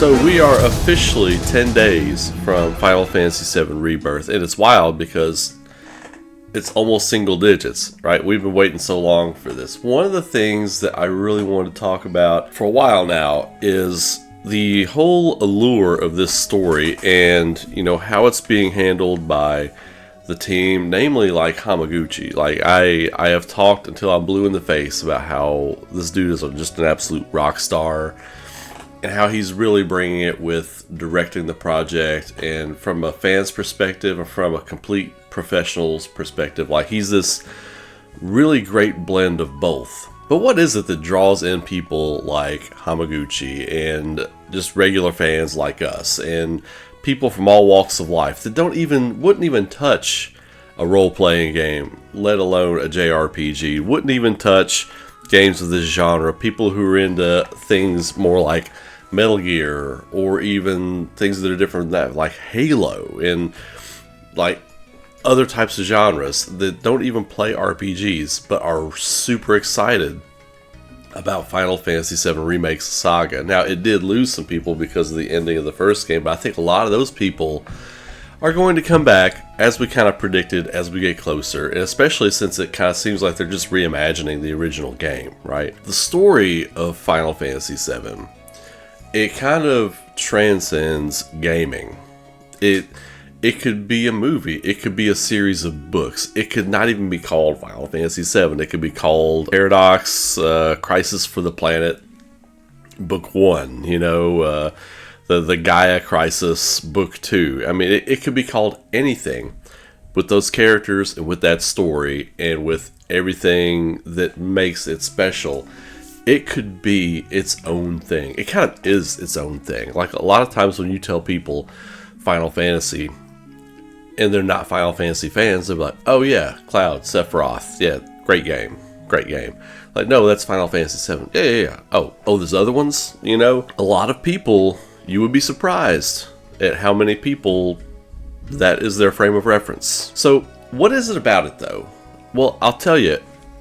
So we are officially 10 days from Final Fantasy VII Rebirth, and it's wild because it's almost single digits, right? We've been waiting so long for this. One of the things that I really want to talk about for a while now is the whole allure of this story and, you know, how it's being handled by the team, namely like Hamaguchi. Like I have talked until I'm blue in the face about how this dude is just an absolute rock star, and how he's really bringing it with directing the project, and from a fan's perspective and from a complete professional's perspective. Like, he's this really great blend of both. But what is it that draws in people like Hamaguchi and just regular fans like us and people from all walks of life that wouldn't even touch a role-playing game, let alone a JRPG, wouldn't even touch games of this genre, people who are into things more like Metal Gear, or even things that are different than that, like Halo, and like other types of genres that don't even play RPGs, but are super excited about Final Fantasy VII Remake's saga. Now, it did lose some people because of the ending of the first game, but I think a lot of those people are going to come back, as we kind of predicted, as we get closer, and especially since it kind of seems like they're just reimagining the original game, right? The story of Final Fantasy VII, it kind of transcends gaming. It could be a movie. It could be a series of books. It could not even be called Final Fantasy VII. It could be called Paradox, Crisis for the Planet, Book 1, you know, the Gaia Crisis, Book 2. I mean, it could be called anything with those characters and with that story and with everything that makes it special. It could be its own thing. It kind of is its own thing. Like, a lot of times when you tell people Final Fantasy and they're not Final Fantasy fans, they're like, oh yeah, Cloud, Sephiroth, yeah, great game. Like, no, that's Final Fantasy VII. Yeah. Oh, there's other ones, you know? A lot of people, you would be surprised at how many people that is their frame of reference. So, what is it about it, though? Well, I'll tell you,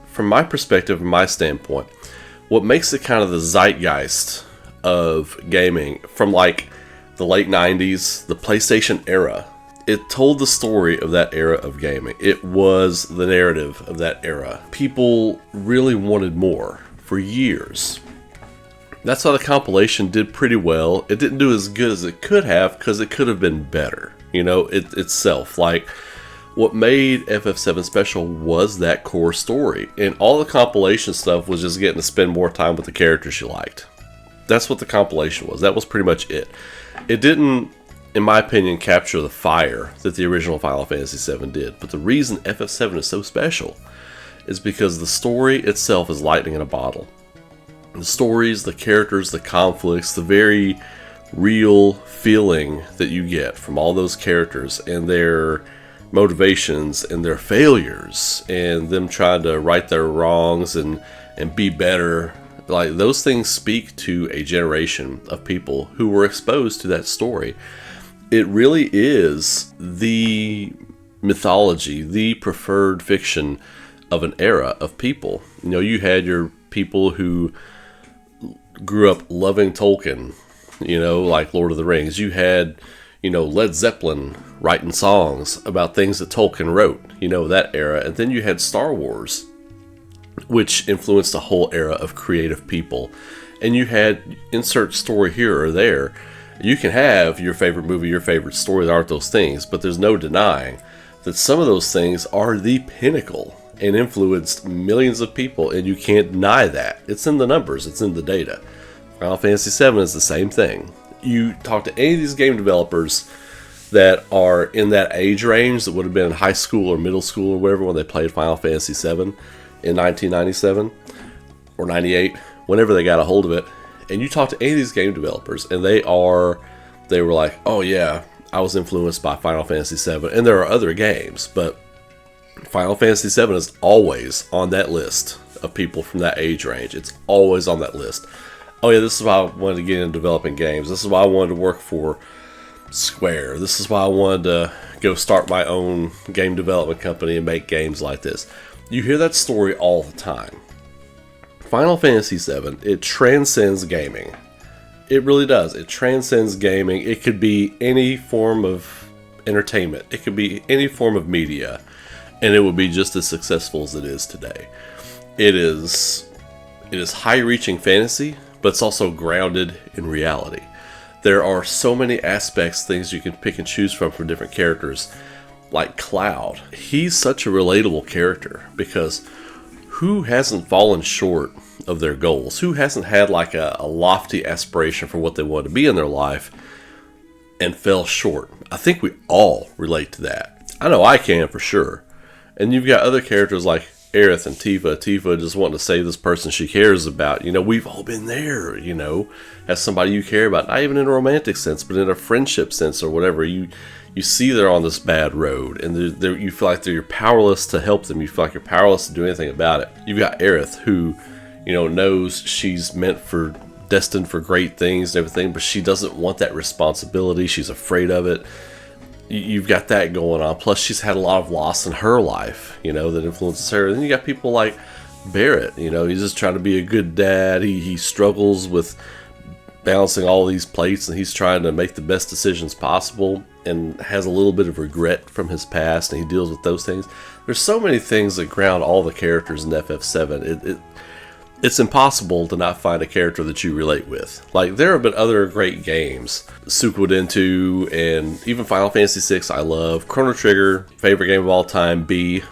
from my perspective, from my standpoint, what makes it kind of the zeitgeist of gaming from like the late 90s, the PlayStation era, it told the story of that era of gaming. It was the narrative of that era. People really wanted more for years. That's why the compilation did pretty well. It didn't do as good as it could have because it could have been better, you know, itself. Like, what made FF7 special was that core story, and all the compilation stuff was just getting to spend more time with the characters you liked. That's what the compilation was. That was pretty much it. It didn't, in my opinion, capture the fire that the original Final Fantasy VII did. But the reason FF7 is so special is because the story itself is lightning in a bottle. The stories, the characters, the conflicts, the very real feeling that you get from all those characters and their motivations and their failures and them trying to right their wrongs and be better. Like, those things speak to a generation of people who were exposed to that story. It really is the mythology, the preferred fiction of an era of people. You know, you had your people who grew up loving Tolkien, you know, like Lord of the Rings. You had, you know, Led Zeppelin writing songs about things that Tolkien wrote, you know, that era. And then you had Star Wars, which influenced a whole era of creative people. And you had insert story here or there. You can have your favorite movie, your favorite story, there aren't those things, but there's no denying that some of those things are the pinnacle and influenced millions of people, and you can't deny that. It's in the numbers, it's in the data. Final Fantasy VII is the same thing. You talk to any of these game developers that are in that age range that would have been in high school or middle school or whatever when they played Final Fantasy VII in 1997 or 98, whenever they got a hold of it, and you talk to any of these game developers, and they were like, oh yeah, I was influenced by Final Fantasy VII, and there are other games, but Final Fantasy VII is always on that list of people from that age range. It's always on that list. Oh yeah, this is why I wanted to get into developing games. This is why I wanted to work for Square. This is why I wanted to go start my own game development company and make games like this. You hear that story all the time. Final Fantasy VII, it transcends gaming. It really does. It transcends gaming. It could be any form of entertainment. It could be any form of media, and it would be just as successful as it is today. It is high-reaching fantasy, but it's also grounded in reality. There are so many aspects, things you can pick and choose from different characters. Like Cloud. He's such a relatable character, because who hasn't fallen short of their goals? Who hasn't had like a lofty aspiration for what they want to be in their life and fell short? I think we all relate to that. I know I can for sure. And you've got other characters like Aerith and Tifa. Tifa just wanting to save this person she cares about. You know, we've all been there, you know, as somebody you care about. Not even in a romantic sense, but in a friendship sense or whatever. You see they're on this bad road, and you feel like you're powerless to help them. You feel like you're powerless to do anything about it. You've got Aerith, who, you know, knows she's destined for great things and everything, but she doesn't want that responsibility. She's afraid of it. You've got that going on. Plus, she's had a lot of loss in her life, you know, that influences her. And then you got people like Barrett, you know, he's just trying to be a good dad. He struggles with balancing all these plates, and he's trying to make the best decisions possible and has a little bit of regret from his past, and he deals with those things. There's so many things that ground all the characters in FF7. It's impossible to not find a character that you relate with. Like, there have been other great games, Suikoden 2 and even Final Fantasy 6 I love. Chrono Trigger, favorite game of all time. B,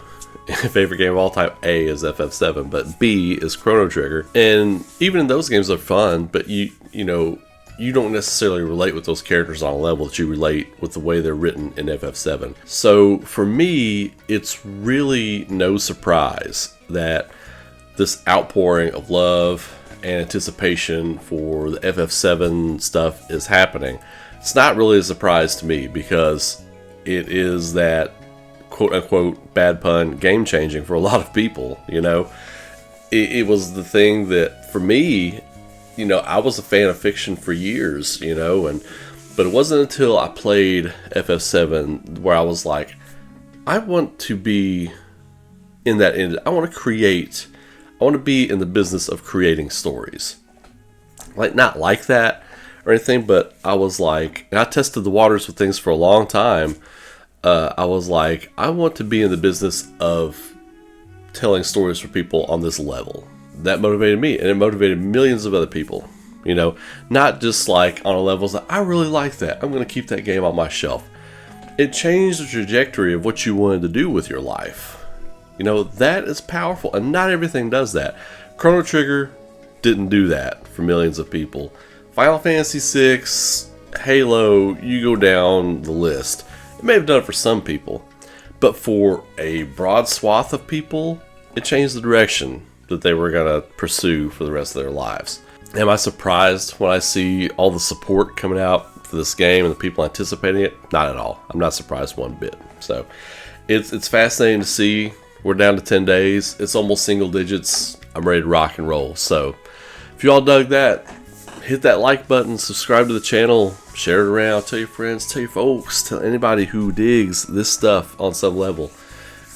favorite game of all time. A is FF7, but B is Chrono Trigger. And even in those games are fun, but you know, you don't necessarily relate with those characters on a level that you relate with the way they're written in FF7. So for me, it's really no surprise that this outpouring of love and anticipation for the FF7 stuff is happening. It's not really a surprise to me, because it is that quote-unquote bad pun game-changing for a lot of people, you know. It was the thing that, for me, you know, I was a fan of fiction for years, you know, but it wasn't until I played FF7 where I was like, I want to be in that end. I want to be in the business of creating stories. Like, not like that or anything, but I was like, and I tested the waters with things for a long time. I was like, I want to be in the business of telling stories for people on this level. That motivated me, and it motivated millions of other people. You know, not just like on a level that I really like that, I'm going to keep that game on my shelf. It changed the trajectory of what you wanted to do with your life. You know, that is powerful, and not everything does that. Chrono Trigger didn't do that for millions of people. Final Fantasy VI, Halo, you go down the list. It may have done it for some people, but for a broad swath of people, it changed the direction that they were going to pursue for the rest of their lives. Am I surprised when I see all the support coming out for this game and the people anticipating it? Not at all. I'm not surprised one bit. So it's fascinating to see. We're down to 10 days. It's almost single digits. I'm ready to rock and roll. So if you all dug that, hit that like button, subscribe to the channel, share it around, tell your friends, tell your folks, tell anybody who digs this stuff on some level.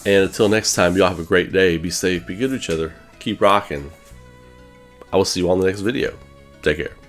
And until next time, y'all have a great day. Be safe, be good to each other, keep rocking. I will see you on the next video. Take care.